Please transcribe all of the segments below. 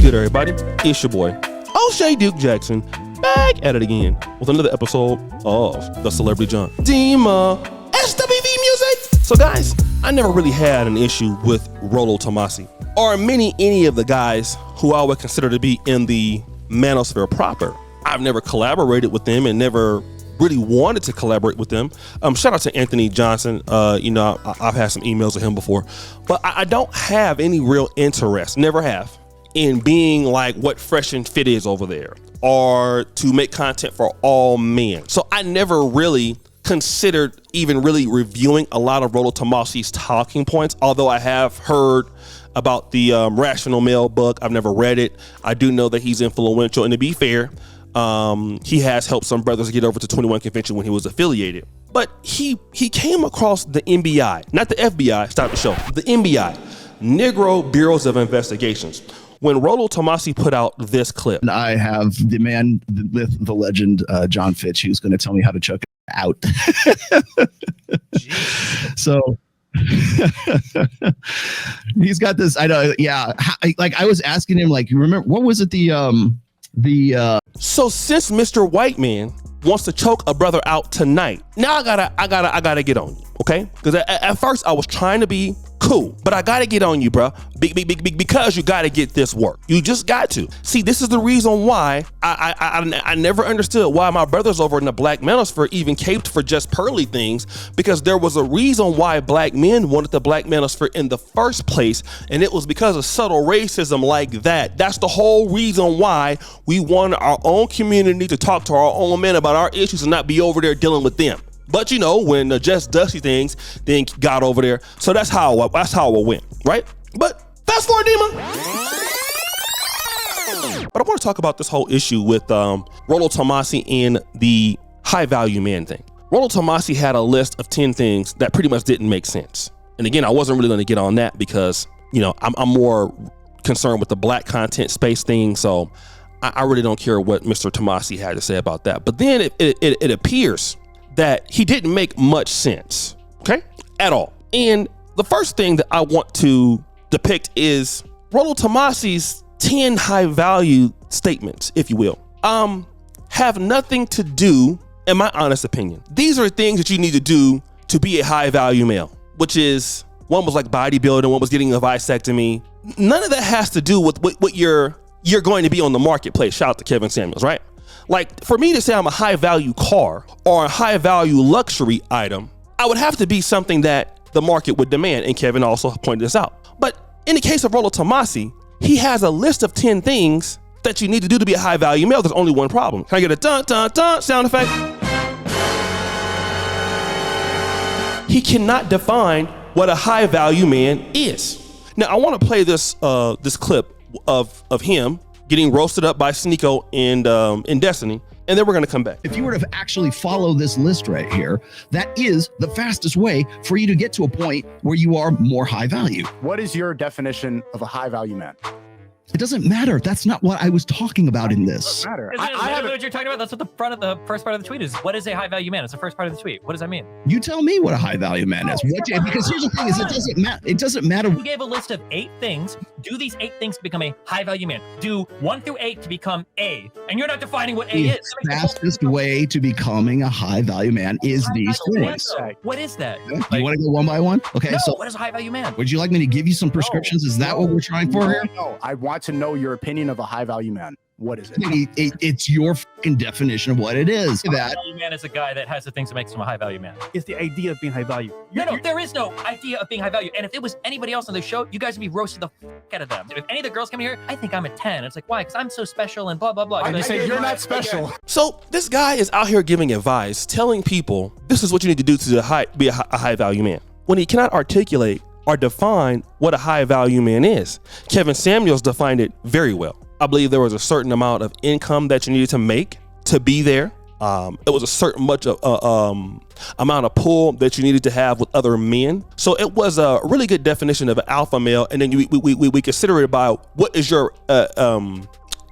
good, everybody? It's your boy, O'Shea Duke Jackson, back at it again with another episode of the Celebrity Junk Dima SWV Music. So guys, I never really had an issue with Rollo Tomassi or any of the guys who I would consider to be in the Manosphere proper. I've never collaborated with them and never really wanted to collaborate with them. Shout out to Anthony Johnson. I've had some emails with him before, but I don't have any real interest, never have, in being like what Fresh and Fit is over there or to make content for all men. So I never really considered even really reviewing a lot of Rollo Tomassi's talking points, although I have heard about the Rational Male book. I've never read it. I do know that he's influential, and to be fair, he has helped some brothers get over to 21 Convention when he was affiliated. But he came across the NBI, not the FBI, stop the show, the NBI, Negro Bureaus of Investigations. When Rollo Tomassi put out this clip. And I have the man, the myth, the legend, John Fitch, who's going to tell me how to choke it out. So he's got this, I know, yeah. I was asking him, like, you remember, what was it, So since Mr. White Man wants to choke a brother out tonight, now I gotta get on you, okay? Because at first I was trying to be cool, but I gotta get on you, bro, because you gotta get this work. You just got to. See, this is the reason why I never understood why my brothers over in the Black Manosphere even caped for just pearly things, because there was a reason why black men wanted the Black Manosphere in the first place, and it was because of subtle racism like that. That's the whole reason why we wanted our own community to talk to our own men about our issues and not be over there dealing with them. But you know, when the Just Dusty things then got over there, so that's how it went, right? But fast forward, Dima. But I want to talk about this whole issue with Rollo Tomassi and the high value man thing. Rollo Tomassi had a list of 10 things that pretty much didn't make sense. And again, I wasn't really going to get on that because, you know, I'm more concerned with the black content space thing. So I really don't care what Mr. Tomassi had to say about that. But then it appears that he didn't make much sense, okay, at all. And the first thing that I want to depict is Rollo Tomassi's 10 high value statements, if you will, have nothing to do, in my honest opinion. These are things that you need to do to be a high value male, which is, one was like bodybuilding, one was getting a vasectomy. None of that has to do with what you're going to be on the marketplace. Shout out to Kevin Samuels, right? Like, for me to say I'm a high value car or a high value luxury item, I would have to be something that the market would demand. And Kevin also pointed this out. But in the case of Rollo Tomassi, he has a list of 10 things that you need to do to be a high value male. There's only one problem. Can I get a dun dun dun sound effect? He cannot define what a high value man is. Now I want to play this clip of him getting roasted up by Sneeko in Destiny, and then we're gonna come back. If you were to actually follow this list right here, that is the fastest way for you to get to a point where you are more high value. What is your definition of a high value man? It doesn't matter. That's not what I was talking about in this. It doesn't matter. Isn't it literally what you're talking about? That's what the first part of the tweet is. What is a high value man? It's the first part of the tweet. What does that mean? You tell me what a high value man is. Because here's the thing: is it doesn't matter. You gave a list of 8 things. Do these 8 things to become a high value man. Do 1 through 8 to become A, and you're not defining what A is. The fastest way to becoming a high value man is these things. What is that? You want to go one by one? Okay. No, So what is a high value man? would you like me to give you some prescriptions? Is that what we're trying for here? No, I want to know your opinion of a high value man. What is it? It's your fucking definition of what it is. A high value man is a guy that has the things that makes him a high value man. It's the idea of being high value. No, there is no idea of being high value. And if it was anybody else on the show, you guys would be roasted the fuck out of them. If any of the girls come here, I think I'm a 10. It's like, why? Because I'm so special and blah, blah, blah. You say you're not special. So this guy is out here giving advice, telling people this is what you need to do to be a high value man, when he cannot articulate or define what a high value man is. Kevin Samuels defined it very well. I believe there was a certain amount of income that you needed to make to be there. It was a certain amount of pull that you needed to have with other men. So it was a really good definition of an alpha male. And then we consider it by what is your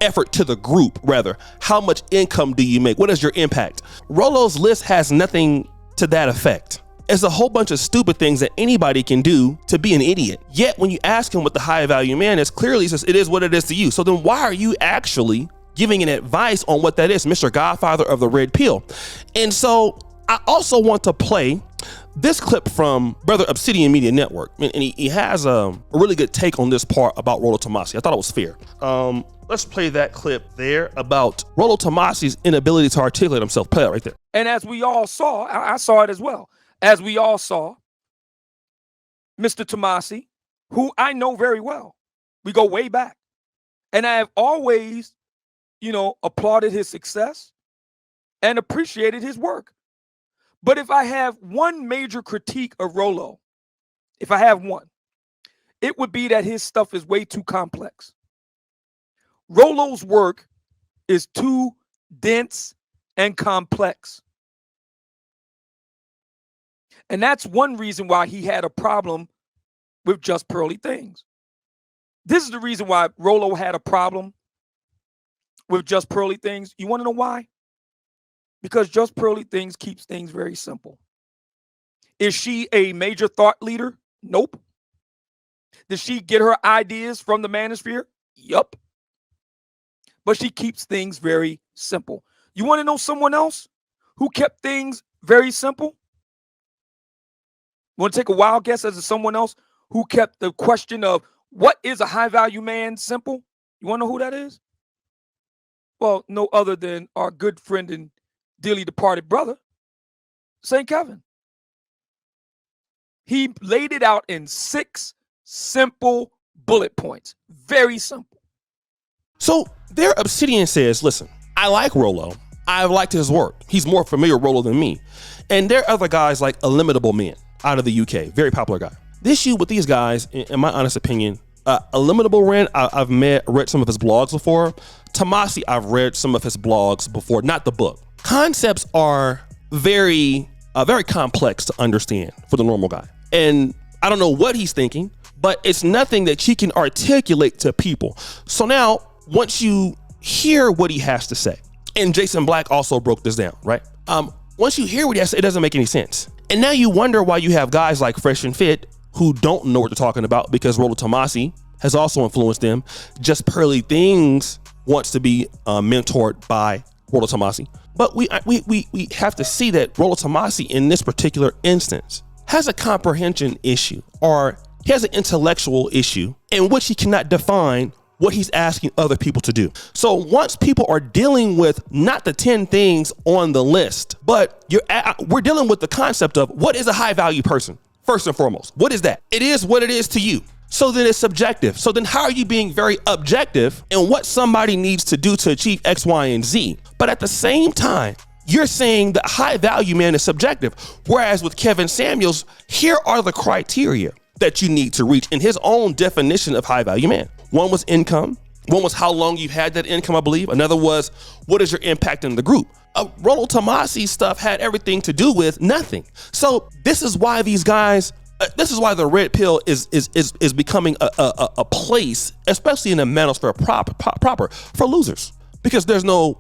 effort to the group, rather. How much income do you make? What is your impact? Rollo's list has nothing to that effect. It's a whole bunch of stupid things that anybody can do to be an idiot. Yet when you ask him what the high value man is, clearly he says it is what it is to you. So then why are you actually giving an advice on what that is, Mr. Godfather of the Red Pill? And so I also want to play this clip from Brother Obsidian Media Network. And he has a really good take on this part about Rollo Tomassi. I thought it was fair. Let's play that clip there about Rollo Tomassi's inability to articulate himself. Play it right there. And as we all saw, I saw it as well. As we all saw, Mr. Tomassi, who I know very well, we go way back. And I have always, applauded his success and appreciated his work. But if I have one major critique of Rollo, if I have one, it would be that his stuff is way too complex. Rollo's work is too dense and complex. And that's one reason why he had a problem with Just Pearly Things. This is the reason why Rollo had a problem with Just Pearly Things. You want to know why? Because Just Pearly Things keeps things very simple. Is she a major thought leader? Nope. Does she get her ideas from the Manosphere? Yup. But she keeps things very simple. You want to know someone else who kept things very simple? Want to take a wild guess as to someone else who kept the question of what is a high value man simple? You want to know who that is? Well, no other than our good friend and dearly departed brother, St. Kevin. He laid it out in 6 simple bullet points. Very simple. So there Obsidian says, listen, I like Rollo. I've liked his work. He's more familiar with Rollo than me. And there are other guys like Illimitable Men out of the UK, very popular guy. The issue with these guys, in my honest opinion, Illimitable Men, I've read some of his blogs before. Tomassi, I've read some of his blogs before, not the book. Concepts are very complex to understand for the normal guy. And I don't know what he's thinking, but it's nothing that he can articulate to people. So now, once you hear what he has to say, and Jason Black also broke this down, right? Once you hear what he has to say, it doesn't make any sense. And now you wonder why you have guys like Fresh and Fit who don't know what they're talking about because Rollo Tomassi has also influenced them. Just Pearly Things wants to be mentored by Rollo Tomassi. But we have to see that Rollo Tomassi in this particular instance has a comprehension issue, or he has an intellectual issue in which he cannot define what he's asking other people to do. So once people are dealing with not the 10 things on the list, but we're dealing with the concept of what is a high value person, first and foremost. What is that? It is what it is to you. So then it's subjective. So then how are you being very objective in what somebody needs to do to achieve X, Y, and Z? But at the same time, you're saying that high value man is subjective. Whereas with Kevin Samuels, here are the criteria that you need to reach in his own definition of high value man. One was income. One was how long you've had that income, I believe. Another was, what is your impact in the group? Rollo Tomassi's stuff had everything to do with nothing. So this is why these guys, this is why the red pill is becoming a place, especially in the manosphere proper for losers. Because there's no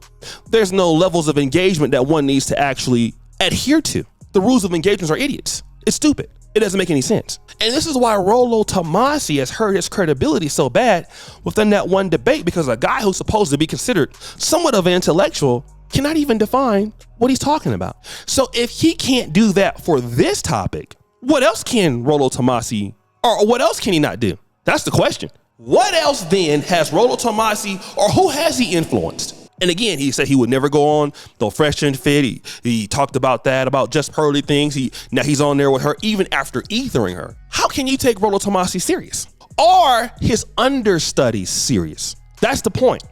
levels of engagement that one needs to actually adhere to. The rules of engagement are idiots. It's stupid. It doesn't make any sense. And this is why Rollo Tomassi has hurt his credibility so bad within that one debate, because a guy who's supposed to be considered somewhat of an intellectual cannot even define what he's talking about. So if he can't do that for this topic, what else can Rollo Tomassi, or what else can he not do? That's the question. What else then has Rollo Tomassi, or who has he influenced? And again, he said he would never go on the Fresh and Fit. He talked about that, about Just Pearly Things. Now he's on there with her even after ethering her. How can you take Rollo Tomassi serious? Or his understudies serious? That's the point.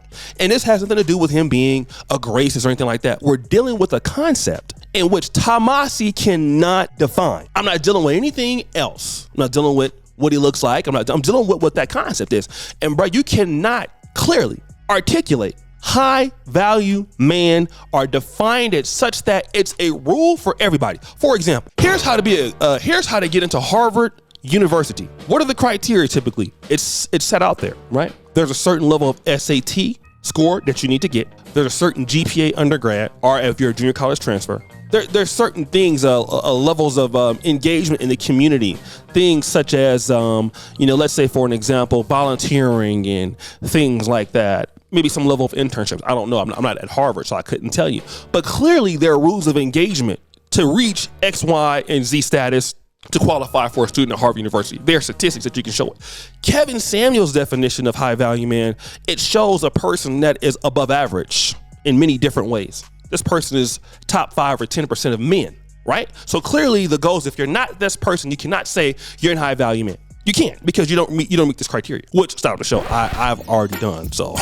And this has nothing to do with him being a racist or anything like that. We're dealing with a concept in which Tomassi cannot define. I'm not dealing with anything else. I'm not dealing with what he looks like. I'm dealing with what that concept is. And bro, you cannot clearly articulate high value man are defined it such that it's a rule for everybody. For example, here's how to get into Harvard University. What are the criteria typically? It's set out there, right? There's a certain level of SAT score that you need to get. There's a certain GPA undergrad, or if you're a junior college transfer, there's certain things, levels of engagement in the community, things such as, let's say for an example, volunteering and things like that. Maybe some level of internships. I don't know. I'm not at Harvard, so I couldn't tell you. But clearly there are rules of engagement to reach X, Y, and Z status to qualify for a student at Harvard University. There are statistics that you can show it. Kevin Samuel's definition of high value man, it shows a person that is above average in many different ways. This person is top 5 or 10% of men, right? So clearly the goals, if you're not this person, you cannot say you're in high value man. You can't, because you don't meet this criteria, which, stop the show, I've already done. So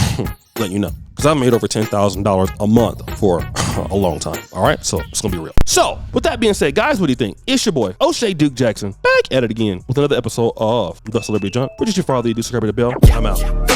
let you know, because I've made over $10,000 a month for a long time. All right, so it's gonna be real. So with that being said, guys, what do you think? It's your boy O'Shea Duke Jackson back at it again with another episode of The Celebrity Jump. What did you follow? Do subscribe to the bell? I'm out.